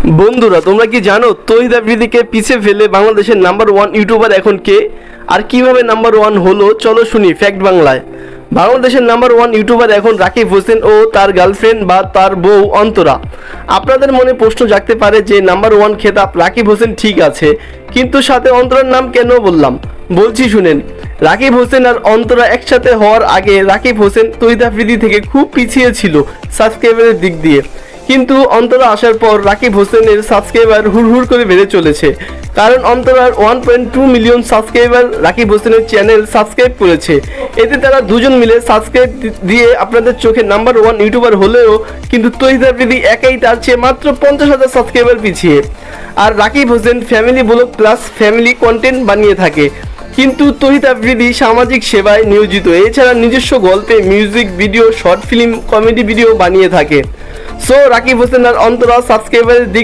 বন্ধুরা, তোমরা কি জানো তৌহিদ আফ্রিদিকে পিছিয়ে ফেলে বাংলাদেশের নাম্বার 1 ইউটিউবার এখন কে, আর কিভাবে নাম্বার 1 হলো? চলো শুনি ফ্যাক্ট বাংলায়। বাংলাদেশের নাম্বার 1 ইউটিউবার এখন রাকিব হোসেন ও তার গার্লফ্রেন্ড বা তার বউ অন্তরা। আপনাদের মনে প্রশ্ন জাগতে পারে যে নাম্বার 1 খেতাব রাকিব হোসেন ঠিক আছে, কিন্তু সাথে অন্তরার নাম কেন বললাম? বলছি শুনেন। রাকিব হোসেন আর অন্তরা একসাথে হওয়ার আগে রাকিব হোসেন তৌহিদ আফ্রিদি থেকে খুব পিছিয়ে ছিল সাবস্ক্রাইবারের দিক দিয়ে, কিন্তু অন্তরা আসার পর রাকিব হোসেনের সাবস্ক্রাইবার হুড় করে বেড়ে চলেছে, কারণ অন্তরার 1.2 মিলিয়ন সাবস্ক্রাইবার রাকিব হোসেনের চ্যানেল সাবস্ক্রাইব করেছে। এতে তারা দুজন মিলে সাবস্ক্রাইব দিয়ে আপনাদের চোখে নাম্বার 1 ইউটিউবার হলেও কিন্তু তৌহিদ আফ্রিদি একাই তার চেয়ে মাত্র 50,000 সাবস্ক্রাইবার পিছিয়ে। আর Rakib Hossain family vlog plus family content বানিয়ে থাকে, কিন্তু তৌহিদ আফ্রিদি সামাজিক সেবায় নিয়োজিত। এছাড়া নিজস্ব গল্পে music video, short film, comedy video বানিয়ে থাকে। সো রাকিব হোসেন আর অন্তরা সাবস্ক্রাইবারের দিক